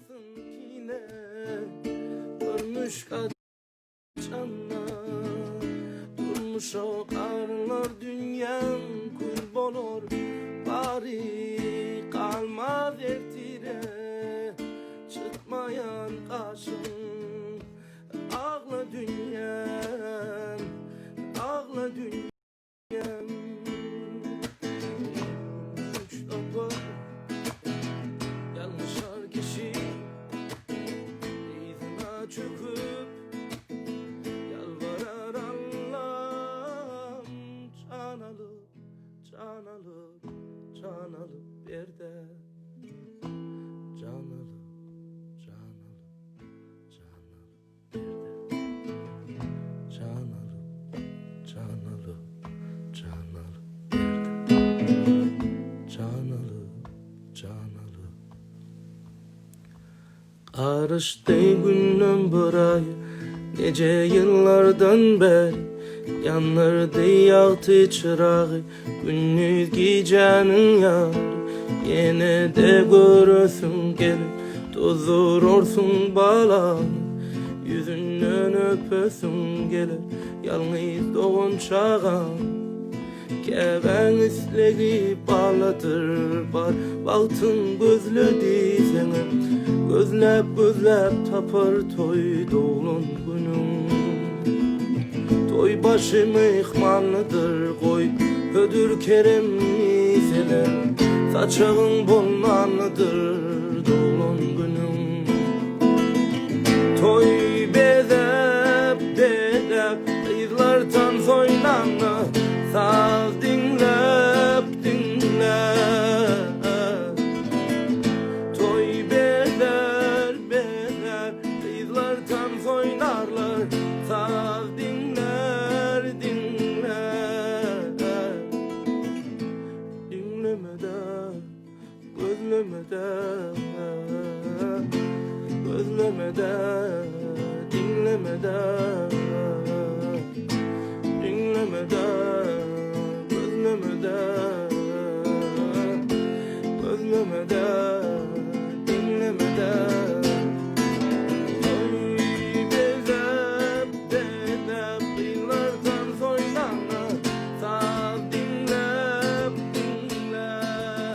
baksın kine görmüş kaçanlar durmuş o karlar dünyam kul bolor bari kalmaz ertire çıkmayan kaşın ağla dünyam ağla dünyam Mustafa yanlışar kişi izine çöküp yalvarar Allah'ım can alıp can alıp can alıp ver de can alıp can alıp can alıp ver de can alıp can alıp can alıp ver de can alıp can alıp karıştı günüm burayı gece yıllardan beri yanırdı yaktı çırağı gündüz gecenin yarı yine de görürsün gelip tozurursun balanı yüzünden öpösün gelir yalnız doğun çağan keven üstleyip ağlatır bar baktın gözledi seni gözlep gözlep tapır toy doğulun günün toy başımı ihmanlıdır koy ödür keremli seler saçağın bolmanlıdır doğulun günün toy bedep bedep kızlardan soynanlı saz dinlep dinlep toy beder beder kızlardan soynarlar saz dinler dinler dinlemeden gözlemeden gözlemeden dinlemeden dinlemeden gözlemeden gözlemeden dinlemeden oy bezep dedep kıyılardan soynanlar saz dinlep dinlep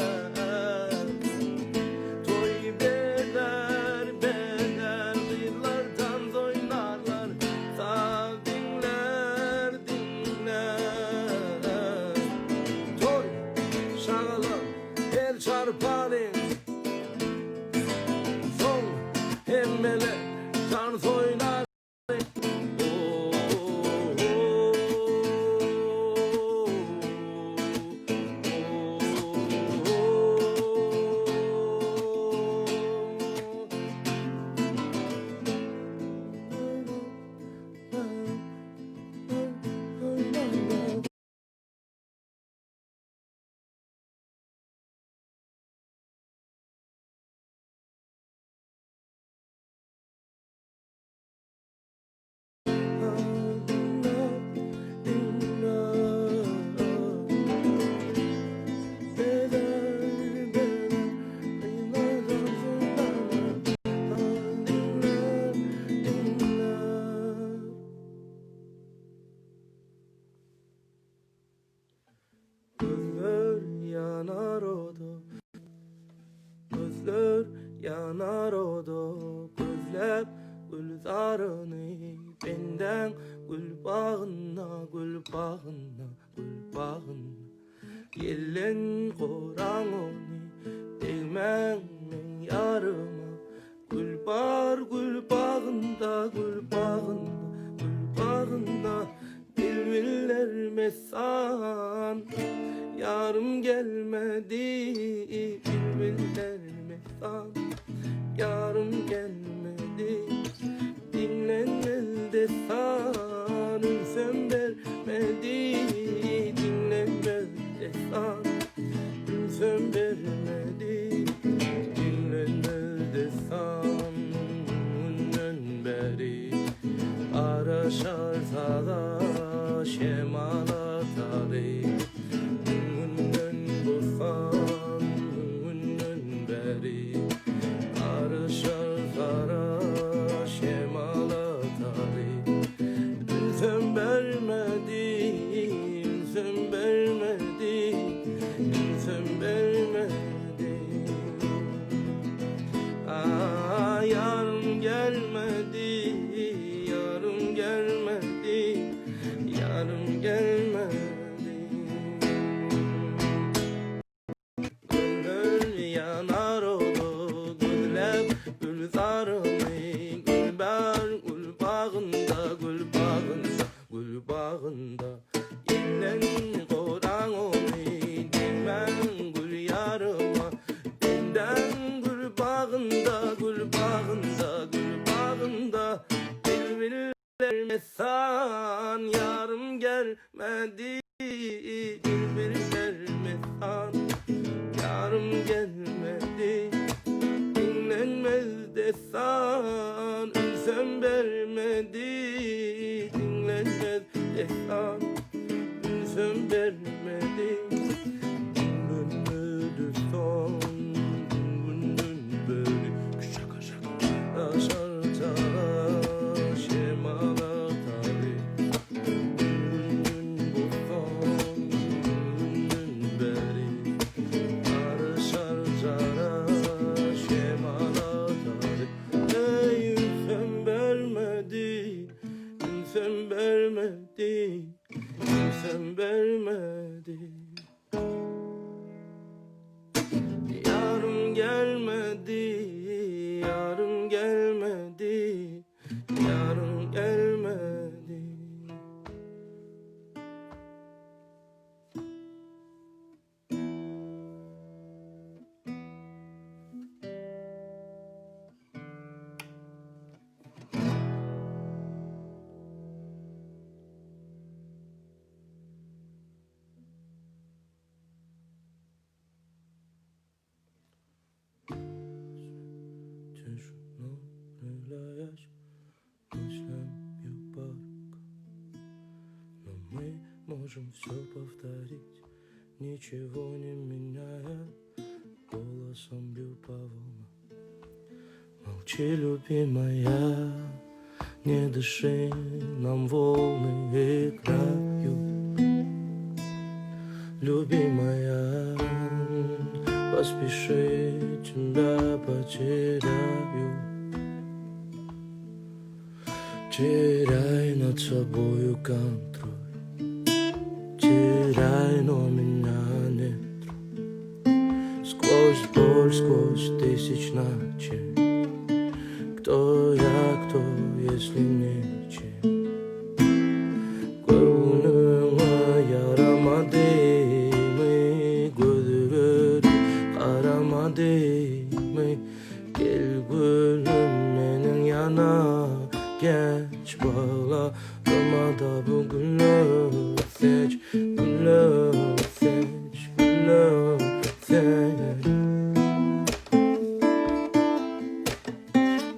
toy beder beder kıyılardan soynarlar saz dinler dinler toy şağalar el çarparın son hemmele tan soynar gözler yanar oda gözler yanar oda gözlep gülzarını benden gül bağına gül bağına gül bağına gelen koran onu değmenmen yarıma gül bağında gül bağında gül bağında bilbiller mesan yarım gelmedi bilbiller mesan yarım gelmedi dinlen elde san ülfem vermedi dinlen elde san ülfem vermedi dinlen elde san unnen beri araşar sada şemala tari unnen burhan unnen beri gelmedi, yarım gelmedi, yarım gelmedi. Gönül yanar oldu, gözlep gülzarını, gül bağında, gül bağında, gül bağında. Yellen koran onu, değmen gül yarıma, benden gül bağında, gül bağında, gül bağında. Birbirler mesan, yarım gelmedi, birbirler mesan, yarım gelmedi. Dinlenmez desan, ülsem vermedi, dinlenmez desan, ülsem vermedi. Dinlenmedi son, dinlenmedi beri. Şaka şaka aşarca şemalar tarih. Dinlenmedi bu son, dinlenmedi beri. Arışarca şemalar tarih. Ey ülsem vermedi, ülsem vermedi, ülsem vermedi. Yarım gelmedi, yarım gelmedi, yarım gelmedi. Чешуно мыслям юбарка, но мы можем все повторить, ничего не меняя, голосом бью по волнам. Молчи, любимая, не дыши, нам волны играют. Любимая, поспеши, тебя потеряю. Теряй над собою контроль, теряй, но меня не трогай. Сквозь боль, сквозь тысяч ночей, кто я, кто, если ничем? Gönlüme yaramadı mı, gözleri karamadı mı? Gel gülüm benim yana, geç bağlarıma da bu gülü seç, gülü seç, gülü seç.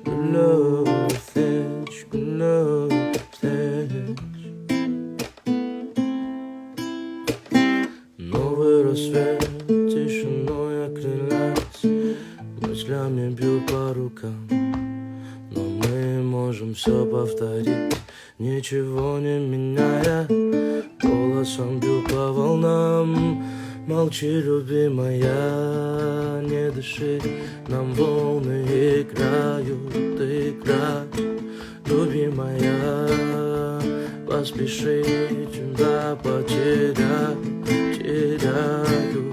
Gülü seç, gülü seç. Новый рассвет, тишиной окрыляясь, мыслями бью по рукам. Но мы можем все повторить, ничего не меняя, голосом бью по волнам. Молчи, любимая, не дыши, нам волны играют, играют. Любимая, поспеши, тебя потеряю, теряю,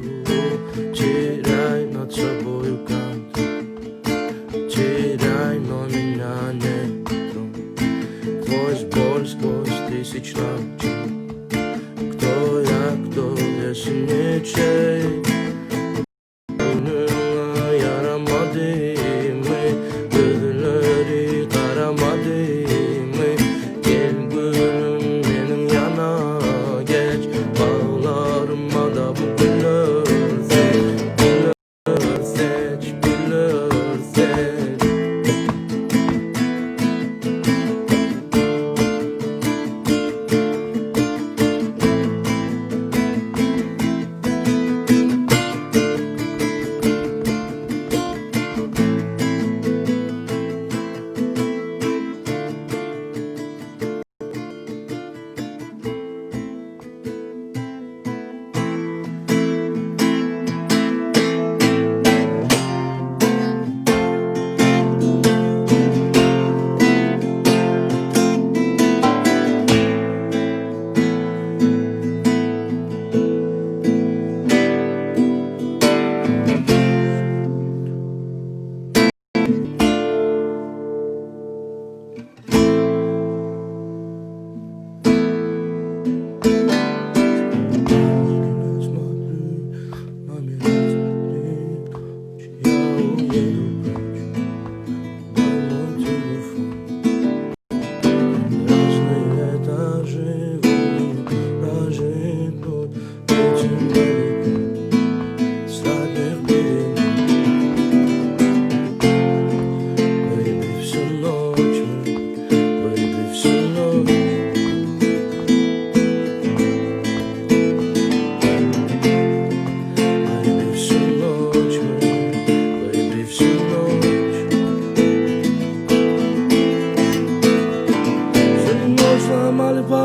теряй над собою контроль, теряй, но меня не трогай. Сквозь боль, сквозь тысяч ночей, кто я, кто, если ничей? Gönlüme yaramadı mı, gözleri karamadı mı? Gel gülüm benim yana, geç bağlarıma da bu gülü seç, gülü seç.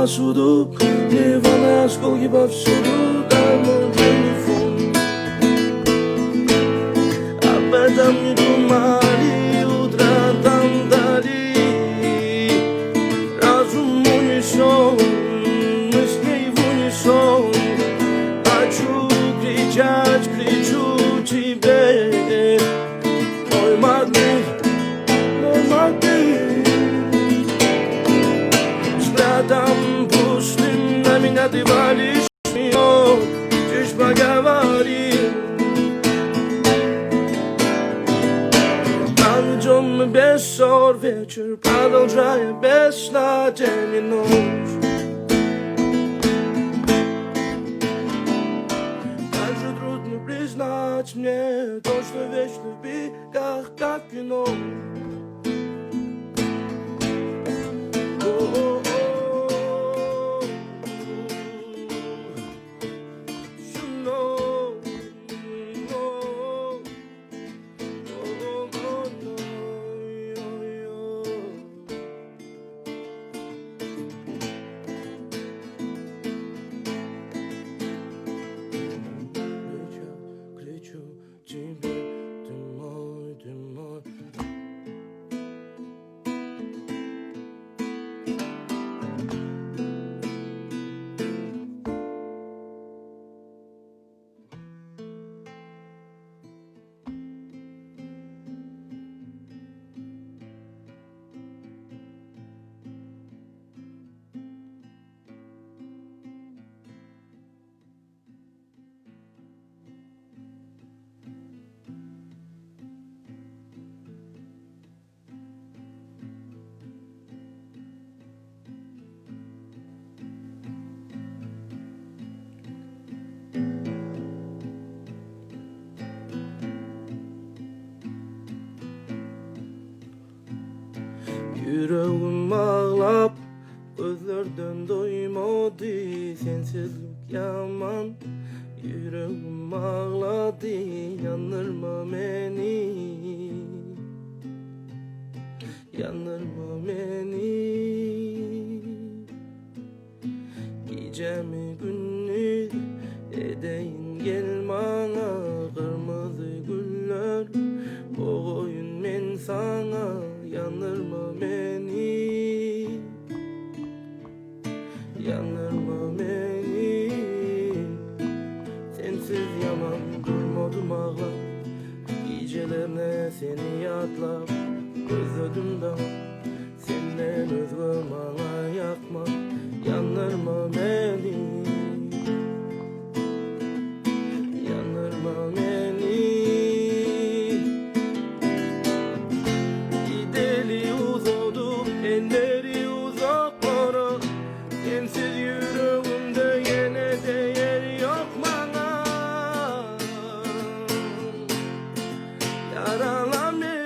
sudu Divana aşkol gibi absuru Diamond uniform Abedam yudumali Udradam dali Razum unison Myśli w unison Хочу кричу тебе Мой магнит Взглядом пустым на меня ты валишь Чуть поговори Танцем без ссор вечер Продолжая безнадежный ночь Признать мне то, что вечно в бегах, как вино. Yüreğim ağlap Gözlerden doymadı Sensizlik yaman Yüreğim ağladı Yanırma beni Yanırma beni Gecemi gündüz Edeyin gel bana Kırmızı güller Koyun ben sana Yanırma beni Yanırma beni Sensiz yaman durmadım ağlam Gecelerine seni yadlap Özledim da Senden özgür bana yakma Yanırma beni Yanırma beni Gideli uzadı elleri uzaklara Sensiz yüreğimde yine değer yok bana Yaralan beni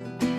Müzik